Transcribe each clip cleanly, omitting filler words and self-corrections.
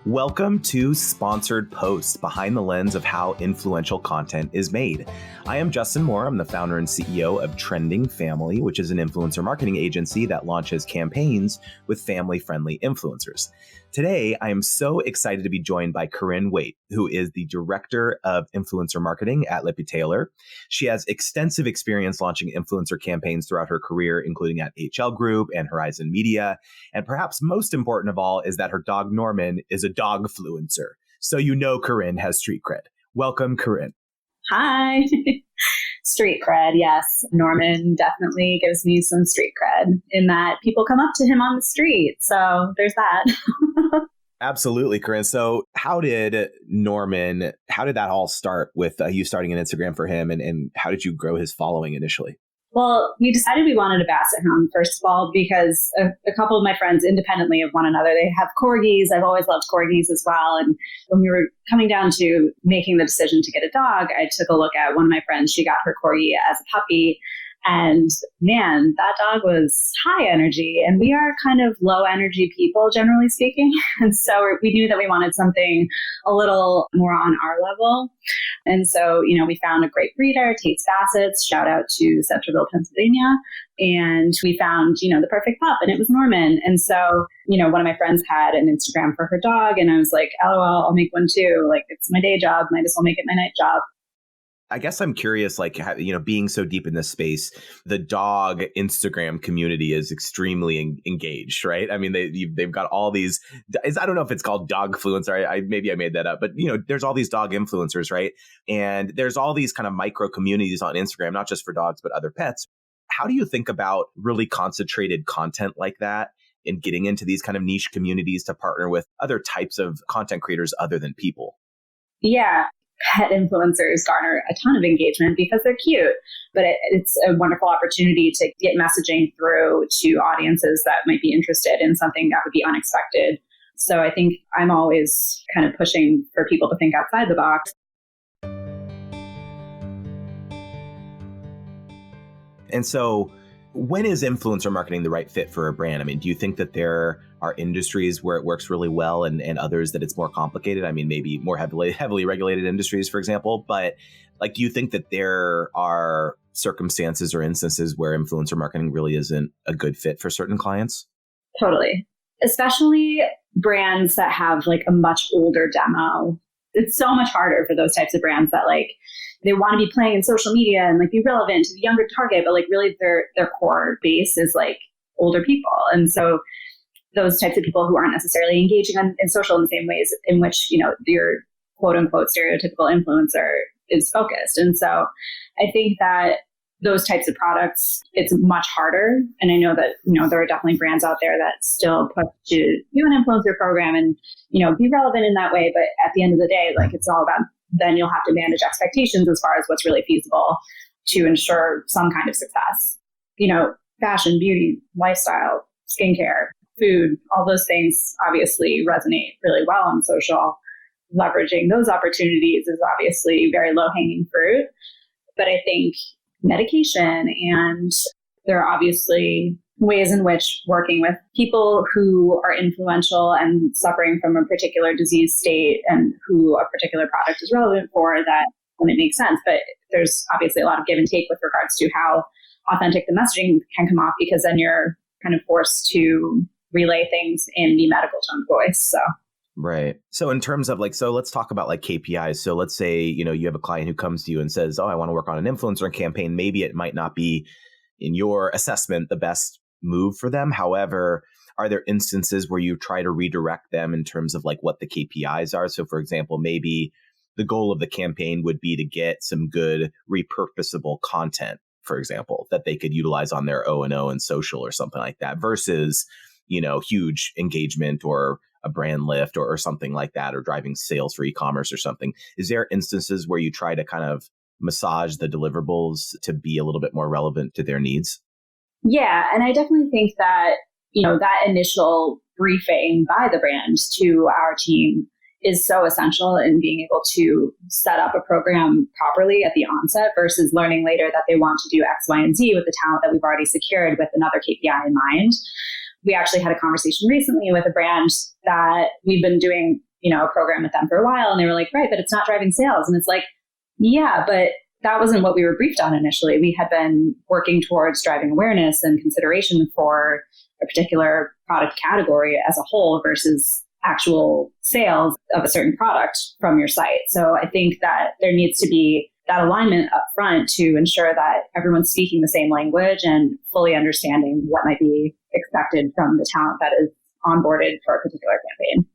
Welcome to Sponsored Posts, behind the lens of how influential content is made. I am Justin Moore. I'm the founder and CEO of Trending Family, which is an influencer marketing agency that launches campaigns with family-friendly influencers. Today, I am so excited to be joined by Corinne Waite, who is the Director of Influencer Marketing at Lippe Taylor. She has extensive experience launching influencer campaigns throughout her career, including at HL Group and Horizon Media. And perhaps most important of all is that her dog Norman is a dog-fluencer. So you know Corinne has street cred. Welcome, Corinne. Hi. Street cred, yes. Norman definitely gives me some street cred in that people come up to him on the street. So there's that. Absolutely, Corinne. So how did that all start with you starting an Instagram for him, and how did you grow his following initially? Well, we decided we wanted a basset hound, first of all, because a couple of my friends independently of one another, they have corgis. I've always loved corgis as well. And when we were coming down to making the decision to get a dog, I took a look at one of my friends. She got her corgi as a puppy. And man, that dog was high energy. And we are kind of low energy people, generally speaking. And so we knew that we wanted something a little more on our level. And so, we found a great breeder, Tate's Bassets, shout out to Centreville, Pennsylvania. And we found, the perfect pup, and it was Norman. And so, one of my friends had an Instagram for her dog. And I was like, LOL, I'll make one too. Like, it's my day job. Might as well make it my night job. I guess I'm curious, being so deep in this space, the dog Instagram community is extremely engaged, right? I mean, they've got all these, I don't know if it's called dog influencer. Maybe I made that up, but there's all these dog influencers, right? And there's all these kind of micro communities on Instagram, not just for dogs, but other pets. How do you think about really concentrated content like that and getting into these kind of niche communities to partner with other types of content creators other than people? Yeah. Pet influencers garner a ton of engagement because they're cute, but it's a wonderful opportunity to get messaging through to audiences that might be interested in something that would be unexpected. So I think I'm always kind of pushing for people to think outside the box. And so when is influencer marketing the right fit for a brand? I mean, do you think that there are industries where it works really well and others that it's more complicated? I mean, maybe more heavily regulated industries, for example. But do you think that there are circumstances or instances where influencer marketing really isn't a good fit for certain clients? Totally. Especially brands that have a much older demo. It's so much harder for those types of brands that they want to be playing in social media and be relevant to the younger target, but really their core base is older people. And so those types of people who aren't necessarily engaging in social in the same ways in which, your quote unquote stereotypical influencer is focused. And so I think that those types of products, it's much harder. And I know that, there are definitely brands out there that still push to do an influencer program and, be relevant in that way. But at the end of the day, it's all about, then you'll have to manage expectations as far as what's really feasible to ensure some kind of success. Fashion, beauty, lifestyle, skincare, food, all those things obviously resonate really well on social. Leveraging those opportunities is obviously very low-hanging fruit. But I think medication, and there are obviously ways in which working with people who are influential and suffering from a particular disease state and who a particular product is relevant for, that when it makes sense. But there's obviously a lot of give and take with regards to how authentic the messaging can come off, because then you're kind of forced to relay things in the medical tone of voice. So. Right. So in terms of so let's talk about KPIs. So let's say, you have a client who comes to you and says, I want to work on an influencer campaign. Maybe it might not be, in your assessment, the best move for them. However, are there instances where you try to redirect them in terms of what the KPIs are? So for example, maybe the goal of the campaign would be to get some good repurposable content, for example, that they could utilize on their O&O and social or something like that versus, huge engagement or a brand lift or something like that, or driving sales for e-commerce or something. Is there instances where you try to kind of massage the deliverables to be a little bit more relevant to their needs? Yeah. And I definitely think that, that initial briefing by the brand to our team is so essential in being able to set up a program properly at the onset versus learning later that they want to do X, Y, and Z with the talent that we've already secured with another KPI in mind. We actually had a conversation recently with a brand that we've been doing a program with them for a while. And they were like, right, but it's not driving sales. And it's like, yeah, but that wasn't what we were briefed on initially. We had been working towards driving awareness and consideration for a particular product category as a whole versus actual sales of a certain product from your site. So I think that there needs to be that alignment up front to ensure that everyone's speaking the same language and fully understanding what might be expected from the talent that is onboarded for a particular campaign.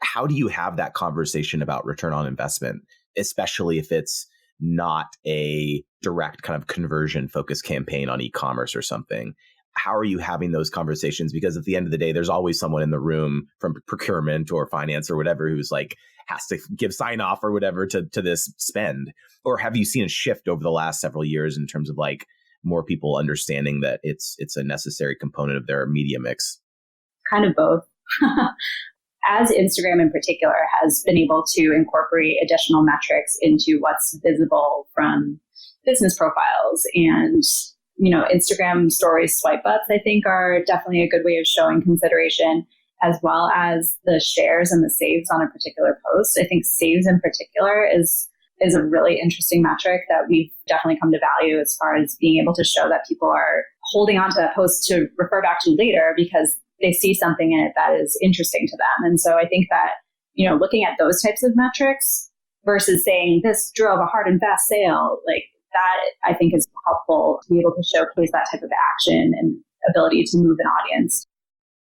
How do you have that conversation about return on investment, especially if it's not a direct kind of conversion focused campaign on e-commerce or something? How are you having those conversations? Because at the end of the day, there's always someone in the room from procurement or finance or whatever who's like has to give sign off or whatever to this spend. Or have you seen a shift over the last several years in terms of like more people understanding that it's a necessary component of their media mix? Kind of both. As Instagram in particular has been able to incorporate additional metrics into what's visible from business profiles and Instagram stories swipe ups, I think, are definitely a good way of showing consideration, as well as the shares and the saves on a particular post. I think saves in particular is a really interesting metric that we've definitely come to value as far as being able to show that people are holding on to that post to refer back to later because they see something in it that is interesting to them. And so I think that, looking at those types of metrics versus saying this drove a hard and fast sale, like that I think is helpful to be able to showcase that type of action and ability to move an audience.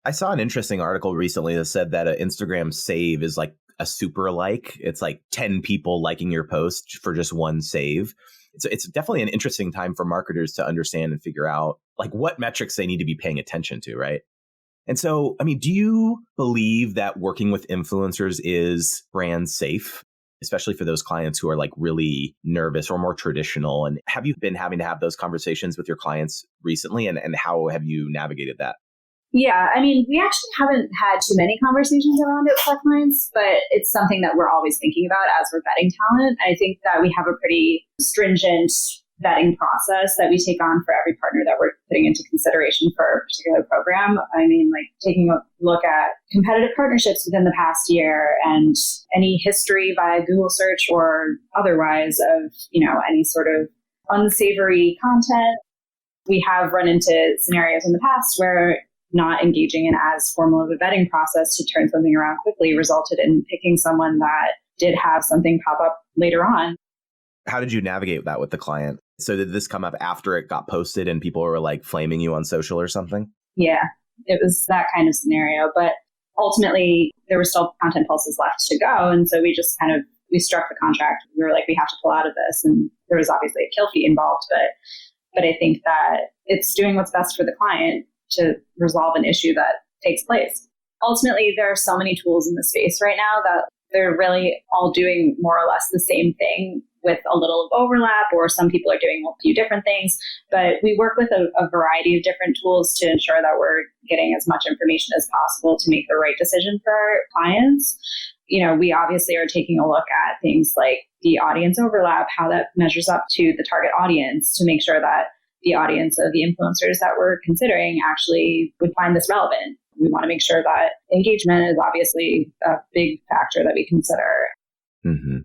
I saw an interesting article recently that said that an Instagram save is like a super like. It's like 10 people liking your post for just one save. It's definitely an interesting time for marketers to understand and figure out like what metrics they need to be paying attention to, right? And so, do you believe that working with influencers is brand safe, especially for those clients who are like really nervous or more traditional? And have you been having to have those conversations with your clients recently? And how have you navigated that? Yeah, we actually haven't had too many conversations around it with our clients, but it's something that we're always thinking about as we're vetting talent. I think that we have a pretty stringent vetting process that we take on for every partner that we're putting into consideration for a particular program. Like taking a look at competitive partnerships within the past year and any history via Google search or otherwise of, any sort of unsavory content. We have run into scenarios in the past where not engaging in as formal of a vetting process to turn something around quickly resulted in picking someone that did have something pop up later on. How did you navigate that with the client? So did this come up after it got posted and people were like flaming you on social or something? Yeah, it was that kind of scenario. But ultimately, there were still content pulses left to go. And so we just we struck the contract. We were like, we have to pull out of this. And there was obviously a kill fee involved. But I think that it's doing what's best for the client to resolve an issue that takes place. Ultimately, there are so many tools in the space right now that they're really all doing more or less the same thing with a little overlap, or some people are doing a few different things. But we work with a variety of different tools to ensure that we're getting as much information as possible to make the right decision for our clients. We obviously are taking a look at things like the audience overlap, how that measures up to the target audience to make sure that the audience of the influencers that we're considering actually would find this relevant. We want to make sure that engagement is obviously a big factor that we consider. Mm-hmm.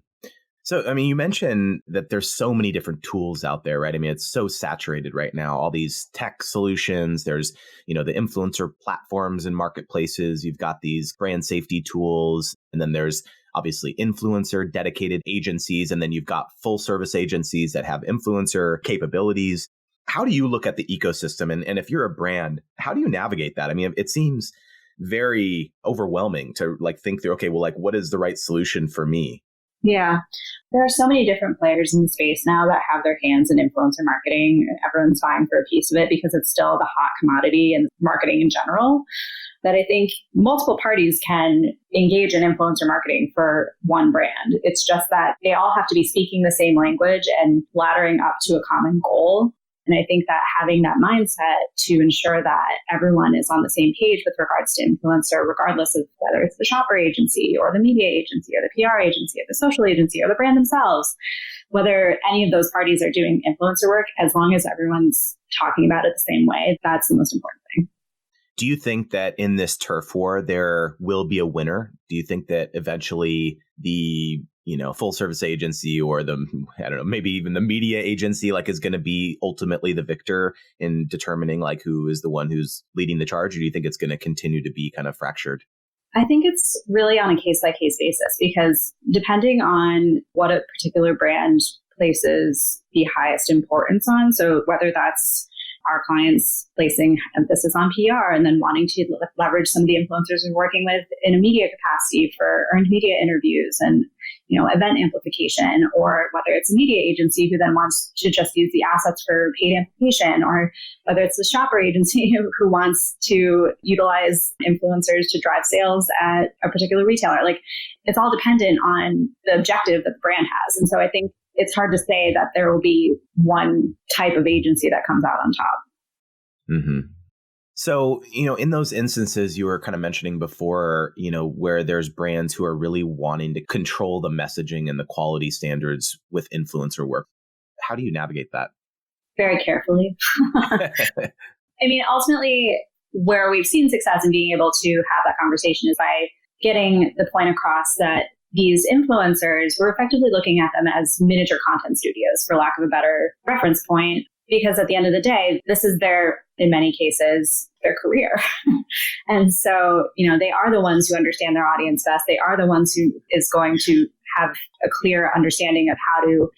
So, you mentioned that there's so many different tools out there, right? It's so saturated right now, all these tech solutions. There's, the influencer platforms and marketplaces. You've got these brand safety tools. And then there's obviously influencer dedicated agencies. And then you've got full service agencies that have influencer capabilities. How do you look at the ecosystem? And if you're a brand, how do you navigate that? It seems very overwhelming to like think through, okay, well, like what is the right solution for me? Yeah, there are so many different players in the space now that have their hands in influencer marketing. Everyone's vying for a piece of it because it's still the hot commodity in marketing in general. That I think multiple parties can engage in influencer marketing for one brand. It's just that they all have to be speaking the same language and laddering up to a common goal. And I think that having that mindset to ensure that everyone is on the same page with regards to influencer, regardless of whether it's the shopper agency or the media agency or the PR agency or the social agency or the brand themselves, whether any of those parties are doing influencer work, as long as everyone's talking about it the same way, that's the most important thing. Do you think that in this turf war, there will be a winner? Do you think that eventually the, full service agency or I don't know, maybe even the media agency, is going to be ultimately the victor in determining who is the one who's leading the charge? Or do you think it's going to continue to be kind of fractured? I think it's really on a case-by-case basis, because depending on what a particular brand places the highest importance on, so whether that's our clients placing emphasis on PR and then wanting to leverage some of the influencers we're working with in a media capacity for earned media interviews and, event amplification, or whether it's a media agency who then wants to just use the assets for paid amplification, or whether it's the shopper agency who wants to utilize influencers to drive sales at a particular retailer. It's all dependent on the objective that the brand has. And so I think it's hard to say that there will be one type of agency that comes out on top. Mm-hmm. So, in those instances you were kind of mentioning before, where there's brands who are really wanting to control the messaging and the quality standards with influencer work, how do you navigate that? Very carefully. Ultimately, where we've seen success in being able to have that conversation is by getting the point across that these influencers, we're effectively looking at them as miniature content studios, for lack of a better reference point, because at the end of the day, this is in many cases, their career. And so, they are the ones who understand their audience best. They are the ones who is going to have a clear understanding of how to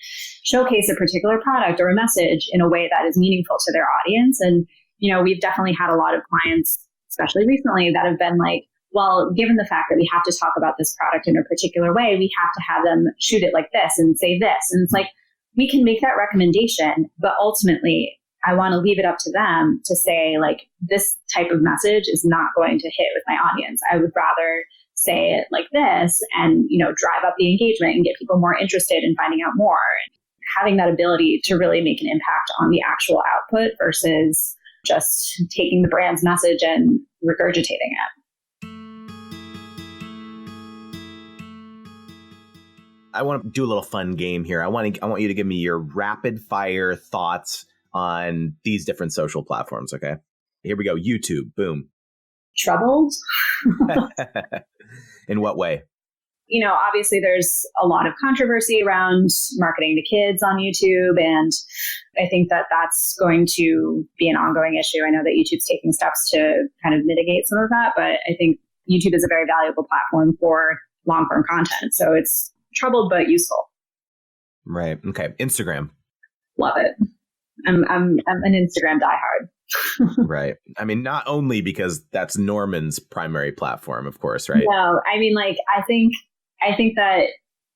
showcase a particular product or a message in a way that is meaningful to their audience. And, we've definitely had a lot of clients, especially recently, that have been like, well, given the fact that we have to talk about this product in a particular way, we have to have them shoot it like this and say this. And it's like, we can make that recommendation, but ultimately, I want to leave it up to them to say, this type of message is not going to hit with my audience. I would rather say it like this and, drive up the engagement and get people more interested in finding out more. Having that ability to really make an impact on the actual output versus just taking the brand's message and regurgitating it. I want to do a little fun game here. I want you to give me your rapid fire thoughts on these different social platforms. Okay, here we go. YouTube, boom. Troubled. In what way? Obviously there's a lot of controversy around marketing to kids on YouTube. And I think that that's going to be an ongoing issue. I know that YouTube's taking steps to kind of mitigate some of that, but I think YouTube is a very valuable platform for long-form content. So it's troubled, but useful. Right. Okay. Instagram. Love it. I'm an Instagram diehard. Right. Not only because that's Norman's primary platform, of course, right? No, I think that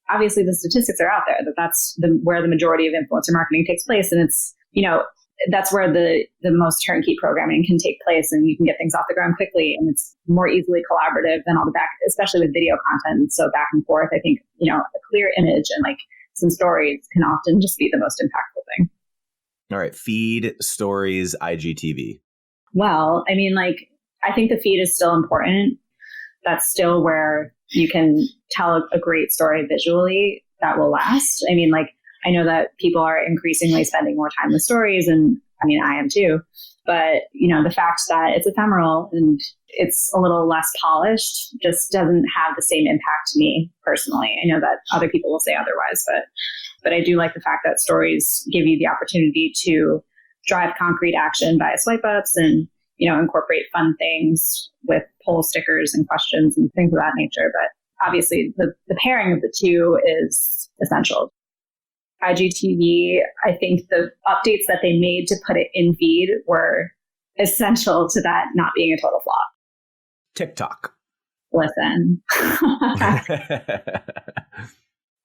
obviously the statistics are out there that's where the majority of influencer marketing takes place. And it's, that's where the most turnkey programming can take place, and you can get things off the ground quickly, and it's more easily collaborative than all the back, especially with video content. So back and forth, I think, a clear image and some stories can often just be the most impactful thing. All right. Feed, stories, IGTV. Well, I think the feed is still important. That's still where you can tell a great story visually that will last. I know that people are increasingly spending more time with stories, and I am too. But, the fact that it's ephemeral and it's a little less polished just doesn't have the same impact to me personally. I know that other people will say otherwise, but I do like the fact that stories give you the opportunity to drive concrete action via swipe ups and, incorporate fun things with poll stickers and questions and things of that nature. But obviously the pairing of the two is essential. IGTV, I think the updates that they made to put it in feed were essential to that not being a total flop. TikTok. Listen.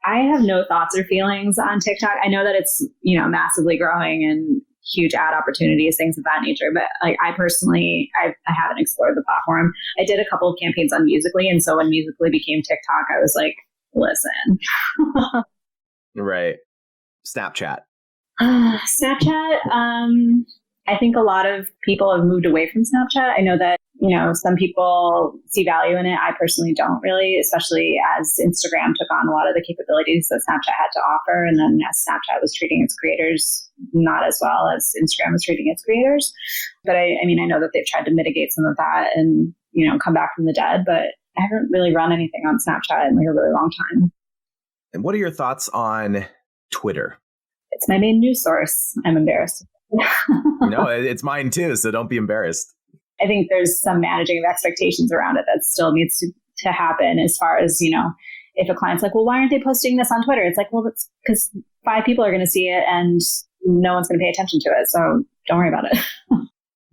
I have no thoughts or feelings on TikTok. I know that it's, massively growing and huge ad opportunities, things of that nature. But I personally, I haven't explored the platform. I did a couple of campaigns on Musical.ly. And so when Musical.ly became TikTok, I was like, listen. Right. Snapchat. Snapchat. I think a lot of people have moved away from Snapchat. I know that, some people see value in it. I personally don't really, especially as Instagram took on a lot of the capabilities that Snapchat had to offer. And then as Snapchat was treating its creators not as well as Instagram was treating its creators. But I know that they've tried to mitigate some of that and, come back from the dead, but I haven't really run anything on Snapchat in like a really long time. And what are your thoughts on Twitter? It's my main news source. I'm embarrassed. No, it's mine too, so don't be embarrassed. I think there's some managing of expectations around it that still needs to happen as far as, if a client's like, well, why aren't they posting this on Twitter? It's like, well, that's because 5 people are going to see it and no one's going to pay attention to it. So don't worry about it.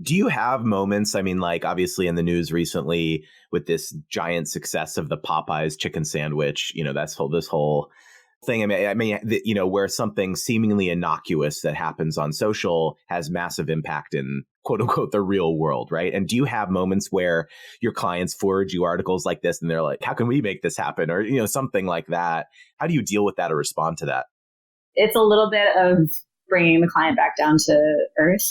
Do you have moments, like obviously in the news recently with this giant success of the Popeyes chicken sandwich, this whole thing. Where something seemingly innocuous that happens on social has massive impact in quote unquote the real world, right? And do you have moments where your clients forward you articles like this and they're like, how can we make this happen? Or, something like that. How do you deal with that or respond to that? It's a little bit of bringing the client back down to earth.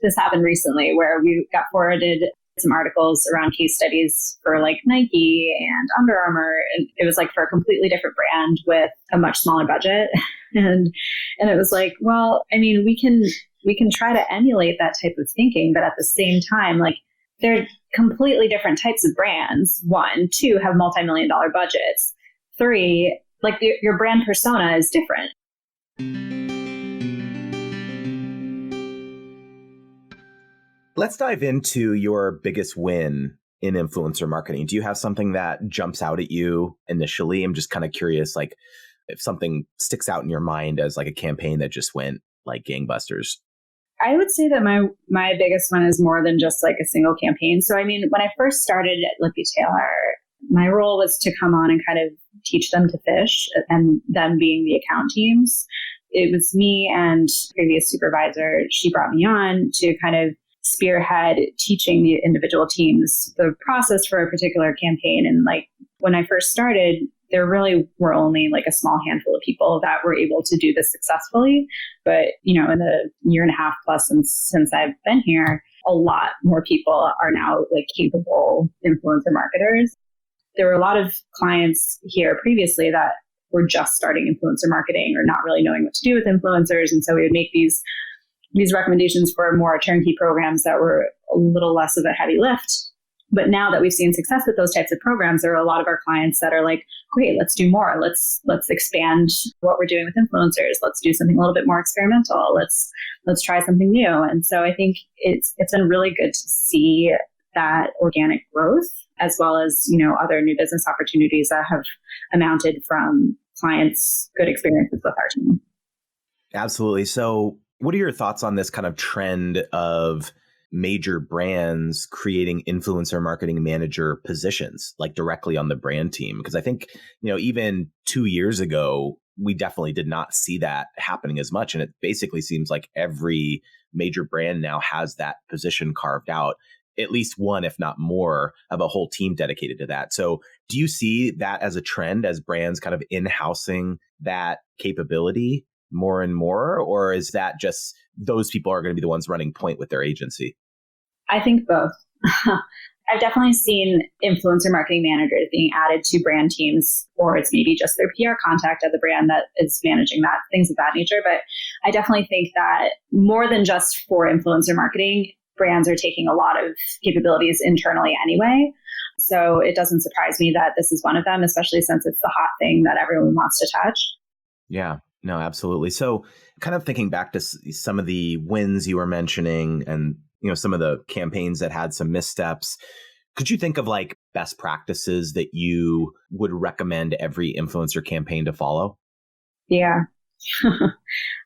This happened recently where we got forwarded some articles around case studies for like Nike and Under Armour. And it was like for a completely different brand with a much smaller budget. And it was like, well, we can try to emulate that type of thinking, but at the same time, like they're completely different types of brands. 1, 2 have multi-million-dollar budgets. 3, like your brand persona is different. Let's dive into your biggest win in influencer marketing. Do you have something that jumps out at you initially? I'm just kind of curious, like if something sticks out in your mind as like a campaign that just went like gangbusters. I would say that my biggest one is more than just like a single campaign. So, when I first started at Lippe Taylor, my role was to come on and kind of teach them to fish, and them being the account teams. It was me and previous supervisor. She brought me on to kind of spearhead teaching the individual teams the process for a particular campaign. And like when I first started, there really were only like a small handful of people that were able to do this successfully. But, in the year and a half plus since I've been here, a lot more people are now like capable influencer marketers. There were a lot of clients here previously that were just starting influencer marketing or not really knowing what to do with influencers. And so we would make these recommendations for more turnkey programs that were a little less of a heavy lift. But now that we've seen success with those types of programs, there are a lot of our clients that are like, great, let's do more. Let's expand what we're doing with influencers. Let's do something a little bit more experimental. Let's try something new. And so I think it's been really good to see that organic growth as well as, other new business opportunities that have amounted from clients' good experiences with our team. Absolutely. So what are your thoughts on this kind of trend of major brands creating influencer marketing manager positions like directly on the brand team? Because I think, even 2 years ago, we definitely did not see that happening as much. And it basically seems like every major brand now has that position carved out, at least one, if not more, of a whole team dedicated to that. So do you see that as a trend as brands kind of in-housing that capability more and more? Or is that just those people are going to be the ones running point with their agency? I think both. I've definitely seen influencer marketing managers being added to brand teams, or it's maybe just their PR contact at the brand that is managing that, things of that nature. But I definitely think that more than just for influencer marketing, brands are taking a lot of capabilities internally anyway. So it doesn't surprise me that this is one of them, especially since it's the hot thing that everyone wants to touch. Yeah, no, absolutely. So kind of thinking back to some of the wins you were mentioning and, some of the campaigns that had some missteps, could you think of like best practices that you would recommend every influencer campaign to follow? Yeah.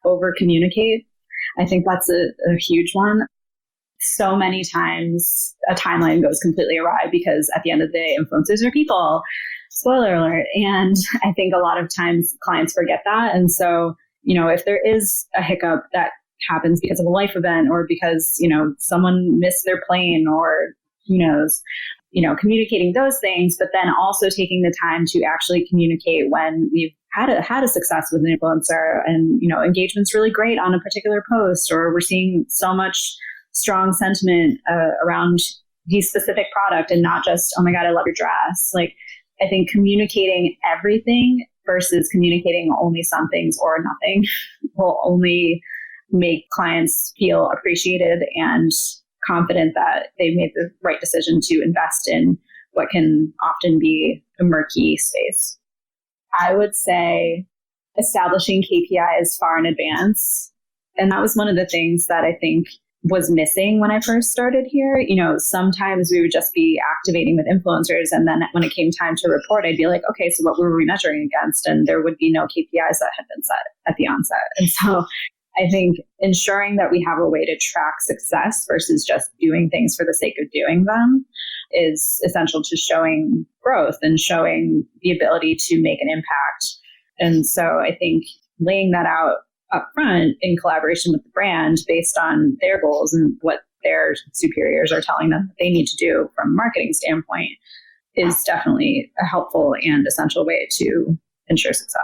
Over communicate. I think that's a huge one. So many times a timeline goes completely awry because at the end of the day, influencers are people. Spoiler alert. And I think a lot of times clients forget that. And so, if there is a hiccup that happens because of a life event or because, someone missed their plane or who knows, communicating those things, but then also taking the time to actually communicate when we've had a success with an influencer, and engagement's really great on a particular post, or we're seeing so much strong sentiment around the specific product, and not just, oh my God, I love your dress. Like, I think communicating everything versus communicating only some things or nothing will only make clients feel appreciated and confident that they've made the right decision to invest in what can often be a murky space. I would say establishing KPIs far in advance. And that was one of the things that I think was missing when I first started here. Sometimes we would just be activating with influencers, and then when it came time to report, I'd be like, okay, so what were we measuring against? And there would be no KPIs that had been set at the onset. And so I think ensuring that we have a way to track success versus just doing things for the sake of doing them is essential to showing growth and showing the ability to make an impact. And so I think laying that out up front in collaboration with the brand based on their goals and what their superiors are telling them that they need to do from a marketing standpoint is definitely a helpful and essential way to ensure success.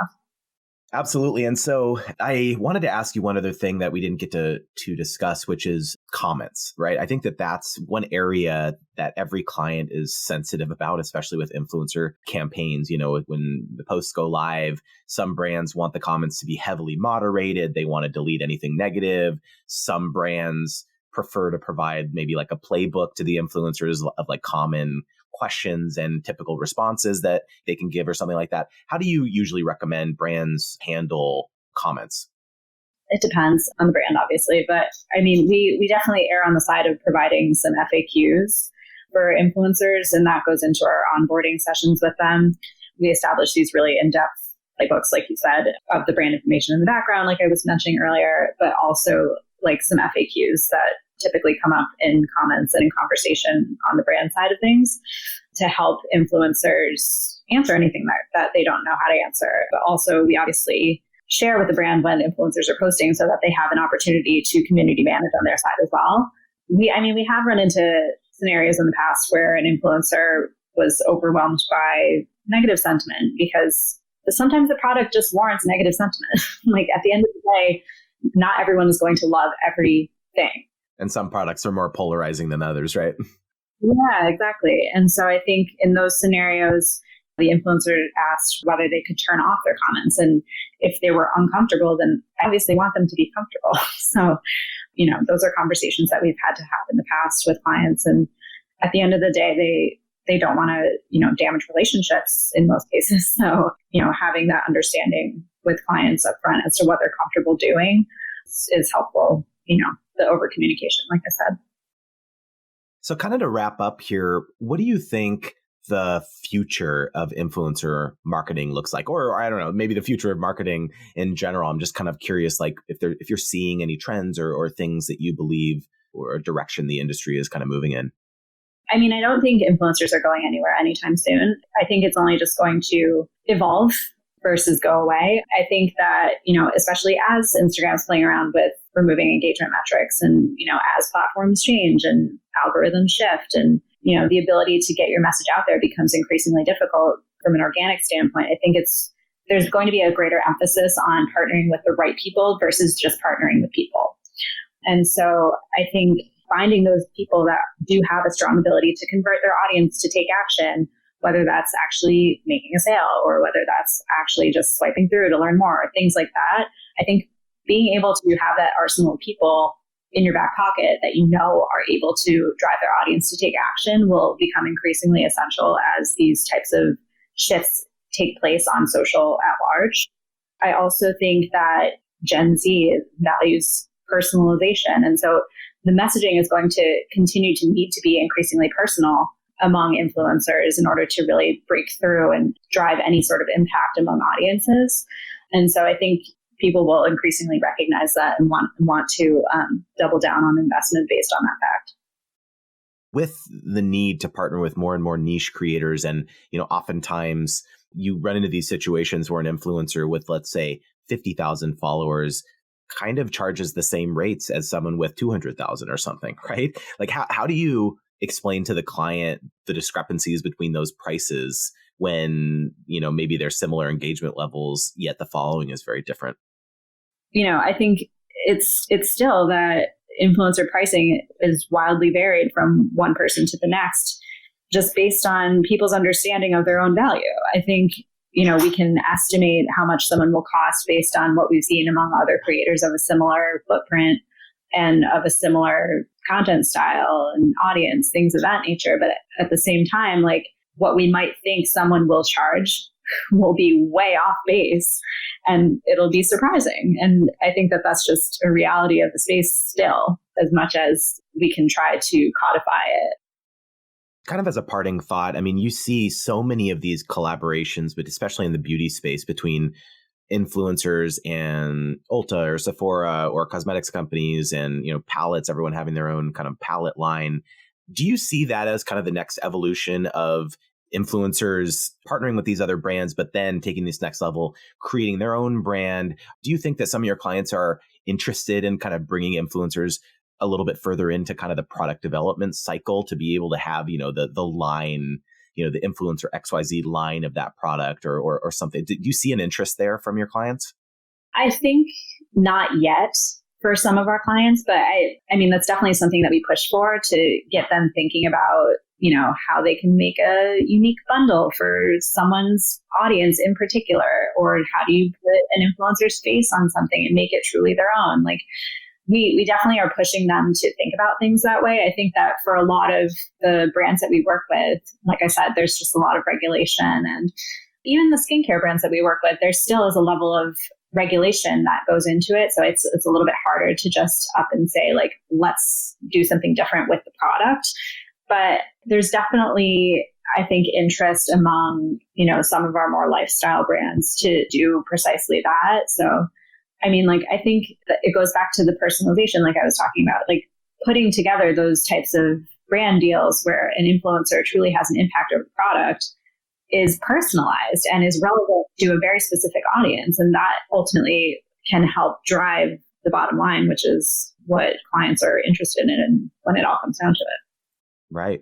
Absolutely. And so I wanted to ask you one other thing that we didn't get to discuss, which is comments, right? I think that that's one area that every client is sensitive about, especially with influencer campaigns. When the posts go live, some brands want the comments to be heavily moderated. They want to delete anything negative. Some brands prefer to provide maybe like a playbook to the influencers of like common questions and typical responses that they can give or something like that. How do you usually recommend brands handle comments? It depends on the brand, obviously. But I mean, we definitely err on the side of providing some FAQs for influencers, and that goes into our onboarding sessions with them. We establish these really in-depth playbooks, like you said, of the brand information in the background, like I was mentioning earlier, but also like some FAQs that typically come up in comments and in conversation on the brand side of things to help influencers answer anything that they don't know how to answer. But also, we obviously share with the brand when influencers are posting so that they have an opportunity to community manage on their side as well. We have run into scenarios in the past where an influencer was overwhelmed by negative sentiment because sometimes the product just warrants negative sentiment. Like, at the end of the day, not everyone is going to love everything. And some products are more polarizing than others, right? Yeah, exactly. And so I think in those scenarios, the influencer asked whether they could turn off their comments. And if they were uncomfortable, then I obviously want them to be comfortable. So, those are conversations that we've had to have in the past with clients. And at the end of the day, they don't want to, damage relationships in most cases. So, having that understanding with clients up front as to what they're comfortable doing is helpful, the over communication, like I said. So kind of to wrap up here, what do you think the future of influencer marketing looks like? Or I don't know, maybe the future of marketing in general. I'm just kind of curious, like if you're seeing any trends or things that you believe or a direction the industry is kind of moving in. I mean, I don't think influencers are going anywhere anytime soon. I think it's only just going to evolve versus go away. I think that, especially as Instagram's playing around with removing engagement metrics and, as platforms change and algorithms shift and, the ability to get your message out there becomes increasingly difficult from an organic standpoint. I think there's going to be a greater emphasis on partnering with the right people versus just partnering with people. And so I think finding those people that do have a strong ability to convert their audience to take action, whether that's actually making a sale or whether that's actually just swiping through to learn more, things like that. I think being able to have that arsenal of people in your back pocket that are able to drive their audience to take action will become increasingly essential as these types of shifts take place on social at large. I also think that Gen Z values personalization. And so the messaging is going to continue to need to be increasingly personal among influencers in order to really break through and drive any sort of impact among audiences. And so I think people will increasingly recognize that and want to double down on investment based on that fact. With the need to partner with more and more niche creators, and oftentimes you run into these situations where an influencer with, let's say, 50,000 followers kind of charges the same rates as someone with 200,000 or something, right? Like how do you explain to the client the discrepancies between those prices when, maybe there's similar engagement levels, yet the following is very different? I think it's still that influencer pricing is wildly varied from one person to the next, just based on people's understanding of their own value. I think, we can estimate how much someone will cost based on what we've seen among other creators of a similar footprint and of a similar content style and audience, things of that nature. But at the same time, like what we might think someone will charge will be way off base, and it'll be surprising. And I think that that's just a reality of the space still, as much as we can try to codify it. Kind of as a parting thought, I mean, you see so many of these collaborations, but especially in the beauty space, between influencers and Ulta or Sephora or cosmetics companies and, palettes, everyone having their own kind of palette line. Do you see that as kind of the next evolution of influencers partnering with these other brands, but then taking this next level, creating their own brand? Do you think that some of your clients are interested in kind of bringing influencers a little bit further into kind of the product development cycle to be able to have, the line, the influencer XYZ line of that product or something? Do you see an interest there from your clients? I think not yet for some of our clients, but I mean, that's definitely something that we push for, to get them thinking about, how they can make a unique bundle for someone's audience in particular, or how do you put an influencer's face on something and make it truly their own? Like, we definitely are pushing them to think about things that way. I think that for a lot of the brands that we work with, like I said, there's just a lot of regulation, and even the skincare brands that we work with, there still is a level of regulation that goes into it. So it's a little bit harder to just up and say, like, let's do something different with the product. But there's definitely, I think, interest among, some of our more lifestyle brands to do precisely that. So, I mean, like, I think that it goes back to the personalization, like I was talking about, like putting together those types of brand deals where an influencer truly has an impact over the product is personalized and is relevant to a very specific audience. And that ultimately can help drive the bottom line, which is what clients are interested in when it all comes down to it. Right.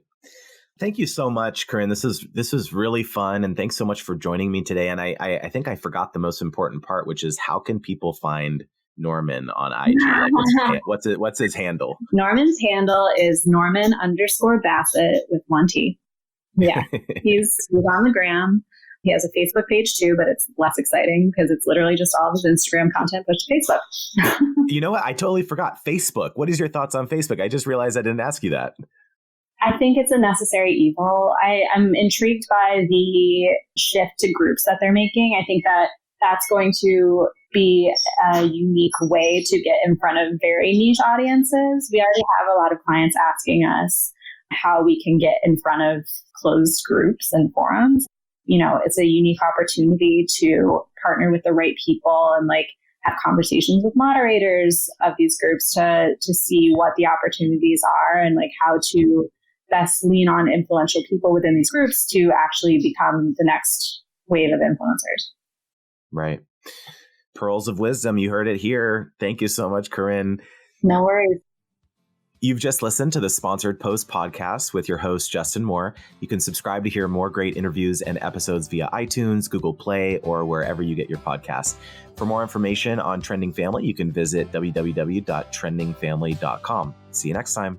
Thank you so much, Corinne. This was really fun. And thanks so much for joining me today. And I think I forgot the most important part, which is, how can people find Norman on IG? Like, what's his handle? Norman's handle is Norman_Bassett with one T. Yeah, he's on the gram. He has a Facebook page too, but it's less exciting because it's literally just all of his Instagram content pushed to Facebook. You know what? I totally forgot Facebook. What is your thoughts on Facebook? I just realized I didn't ask you that. I think it's a necessary evil. I'm intrigued by the shift to groups that they're making. I think that that's going to be a unique way to get in front of very niche audiences. We already have a lot of clients asking us how we can get in front of closed groups and forums. It's a unique opportunity to partner with the right people and have conversations with moderators of these groups to see what the opportunities are and how to best lean on influential people within these groups to actually become the next wave of influencers. Right. Pearls of wisdom. You heard it here. Thank you so much, Corinne. No worries. You've just listened to the Sponsored Post podcast with your host, Justin Moore. You can subscribe to hear more great interviews and episodes via iTunes, Google Play, or wherever you get your podcasts. For more information on Trending Family, you can visit www.trendingfamily.com. See you next time.